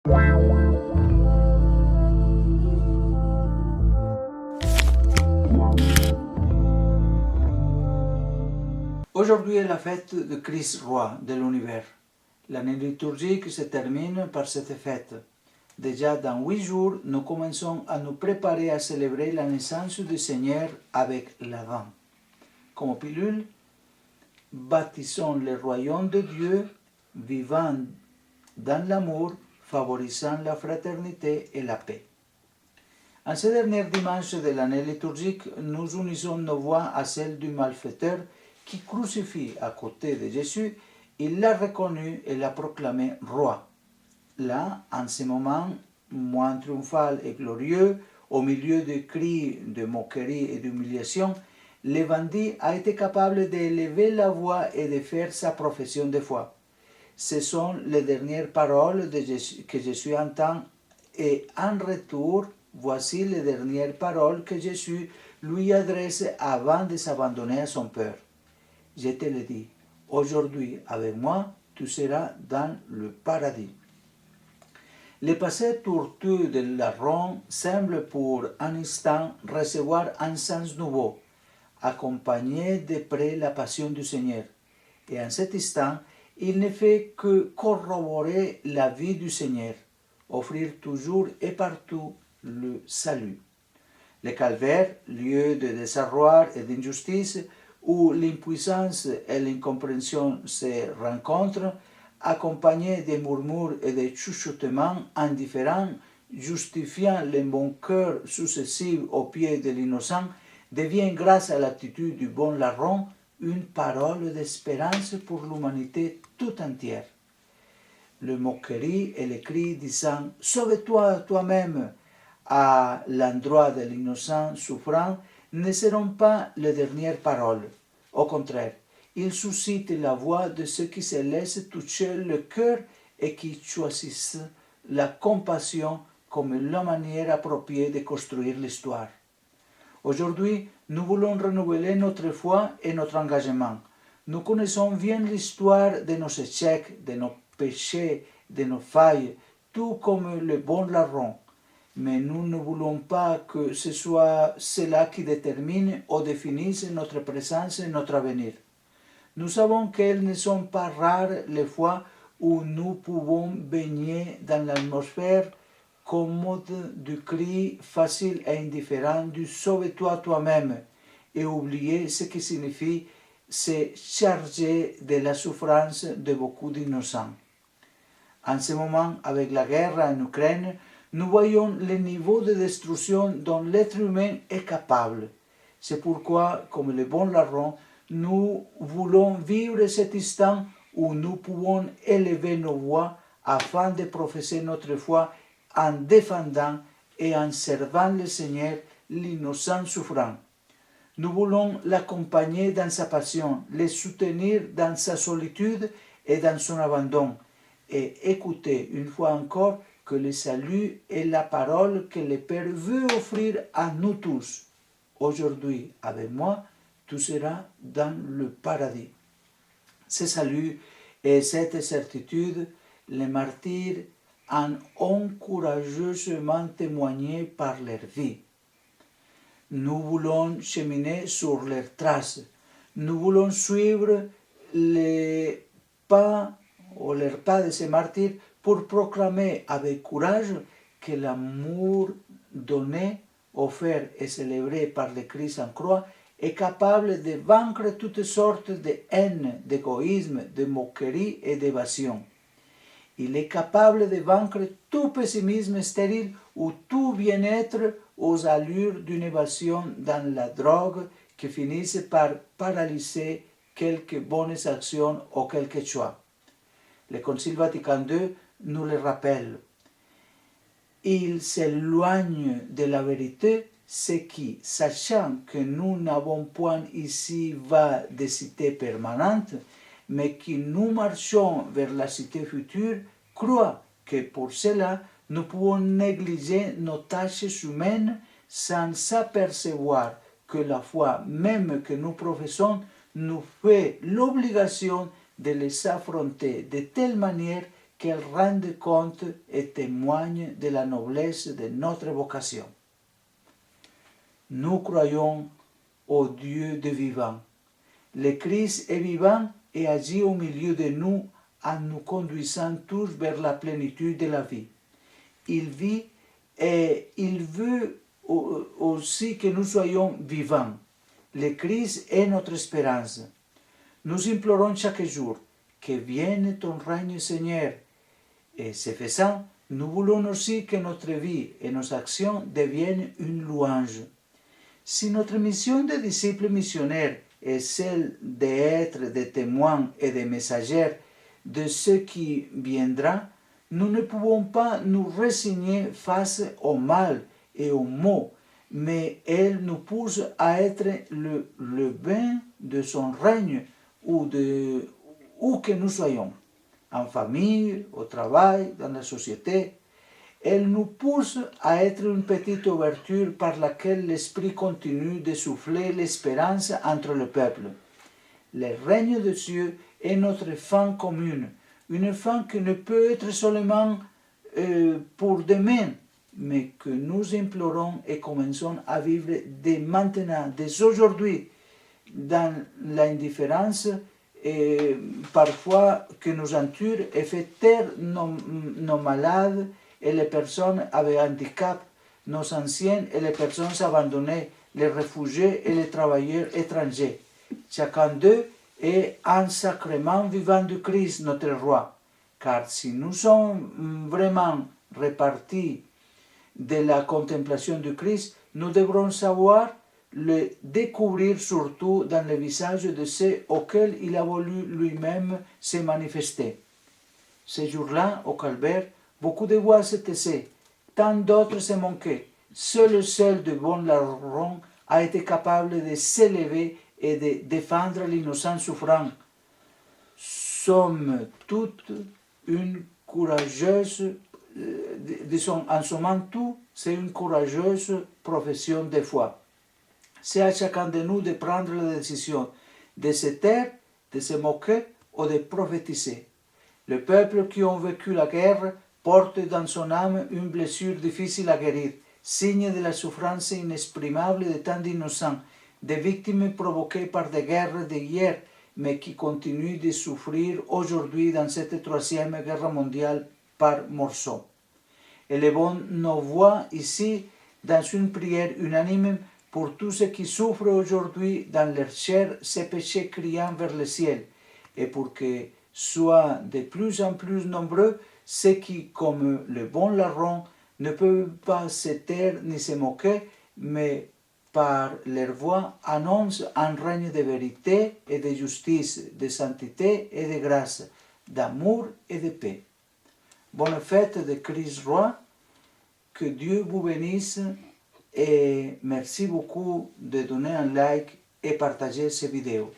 Aujourd'hui est la fête de Christ roi de l'univers. L'année liturgique se termine par cette fête. Déjà dans 8 jours, nous commençons à nous préparer à célébrer la naissance du Seigneur avec l'Avent. Comme pilule, bâtissons le royaume de Dieu, vivant dans l'amour, favorisant la fraternité et la paix. En ce dernier dimanche de l'année liturgique, nous unissons nos voix à celles du malfaiteur qui crucifie à côté de Jésus. Il l'a reconnu et l'a proclamé roi. Là, en ce moment moins triomphal et glorieux, au milieu de cris de moquerie et d'humiliation, le bandit a été capable d'élever la voix et de faire sa profession de foi. Ce sont les dernières paroles de Jésus, que Jésus entend, et en retour, voici les dernières paroles que Jésus lui adresse avant de s'abandonner à son Père. Je te le dis, aujourd'hui avec moi, tu seras dans le paradis. Le passé tortueux de larron semble pour un instant recevoir un sens nouveau, accompagner de près la passion du Seigneur. Et en cet instant, il ne fait que corroborer la vie du Seigneur, offrir toujours et partout le salut. Le calvaire, lieu de désarroi et d'injustice, où l'impuissance et l'incompréhension se rencontrent, accompagné des murmures et des chuchotements indifférents, justifiant les bons cœurs successifs au pied de l'innocent, devient, grâce à l'attitude du bon larron, une parole d'espérance pour l'humanité tout entière. Le moquerie et les cris disant « Sauve-toi toi-même » à l'endroit de l'innocent souffrant ne seront pas les dernières paroles. Au contraire, ils suscitent la voix de ceux qui se laissent toucher le cœur et qui choisissent la compassion comme la manière appropriée de construire l'histoire. Aujourd'hui, nous voulons renouveler notre foi et notre engagement. Nous connaissons bien l'histoire de nos échecs, de nos péchés, de nos failles, tout comme le bon larron. Mais nous ne voulons pas que ce soit cela qui détermine ou définisse notre présence et notre avenir. Nous savons qu'elles ne sont pas rares les fois où nous pouvons baigner dans l'atmosphère commode du cri facile et indifférent du « sauve-toi toi-même » et oublier ce qui signifie se charger de la souffrance de beaucoup d'innocents. En ce moment, avec la guerre en Ukraine, nous voyons le niveau de destruction dont l'être humain est capable. C'est pourquoi, comme le bon larron, nous voulons vivre cet instant où nous pouvons élever nos voix afin de professer notre foi en défendant et en servant le Seigneur, l'innocent souffrant. Nous voulons l'accompagner dans sa passion, le soutenir dans sa solitude et dans son abandon, et écouter une fois encore que le salut est la parole que le Père veut offrir à nous tous. Aujourd'hui, avec moi, tu seras dans le paradis. Ce salut et cette certitude, les martyrs en ont courageusement témoigné par leur vie. Nous voulons cheminer sur leurs traces. Nous voulons suivre les pas de ces martyrs pour proclamer avec courage que l'amour donné, offert et célébré par le Christ en croix est capable de vaincre toutes sortes de haine, d'égoïsme, de moquerie et d'évasion. Il est capable de vaincre tout pessimisme stérile ou tout bien-être aux allures d'une évasion dans la drogue qui finissent par paralyser quelques bonnes actions ou quelques choix. Le Concile Vatican II nous le rappelle. Il s'éloigne de la vérité ceux qui, sachant que nous n'avons point ici-bas de cité permanente, mais que nous marchons vers la cité future, croient que pour cela, nous pouvons négliger nos tâches humaines sans s'apercevoir que la foi même que nous professons nous fait l'obligation de les affronter de telle manière qu'elle rende compte et témoigne de la noblesse de notre vocation. Nous croyons au Dieu de vivant. Le Christ est vivant et agit au milieu de nous en nous conduisant tous vers la plénitude de la vie. Il vit et il veut aussi que nous soyons vivants. Le Christ est notre espérance. Nous implorons chaque jour que vienne ton règne, Seigneur. Et ce faisant, nous voulons aussi que notre vie et nos actions deviennent une louange. Si notre mission de disciples missionnaires est celle d'être des témoins et des messagers de ce qui viendra, nous ne pouvons pas nous résigner face au mal et aux maux, mais elle nous pousse à être le bain de son règne où que nous soyons, en famille, au travail, dans la société. Elle nous pousse à être une petite ouverture par laquelle l'Esprit continue de souffler l'espérance entre le peuple. Le règne de Dieu est notre fin commune, une fin qui ne peut être seulement pour demain, mais que nous implorons et commençons à vivre dès maintenant, dès aujourd'hui, dans l'indifférence et parfois que nous entoure et fait taire nos malades et les personnes avec handicap, nos anciens et les personnes abandonnées, les réfugiés et les travailleurs étrangers. Chacun d'eux est un sacrement vivant du Christ, notre roi. Car si nous sommes vraiment repartis de la contemplation du Christ, nous devrons savoir le découvrir surtout dans le visage de ceux auxquels il a voulu lui-même se manifester. Ce jour-là, au Calvaire, beaucoup de voix se taisaient, tant d'autres se manquaient. Seul de bon larron a été capable de s'élever et de défendre l'innocent souffrant. Sommes toutes une courageuse, en sommant tout, c'est une courageuse profession de foi. C'est à chacun de nous de prendre la décision de se taire, de se moquer ou de prophétiser. Le peuple qui a vécu la guerre porte dans son âme une blessure difficile à guérir, signe de la souffrance inexprimable de tant d'innocents, des victimes provoquées par des guerres d'hier, mais qui continuent de souffrir aujourd'hui dans cette troisième guerre mondiale par morceaux. Élevons nos voix ici dans une prière unanime pour tous ceux qui souffrent aujourd'hui dans leur chair ces péchés criant vers le ciel, et pour que soient de plus en plus nombreux ceux qui, comme le bon larron, ne peuvent pas se taire ni se moquer, mais par leur voix annoncent un règne de vérité et de justice, de sainteté et de grâce, d'amour et de paix. Bonne fête de Christ Roi, que Dieu vous bénisse et merci beaucoup de donner un like et partager cette vidéo.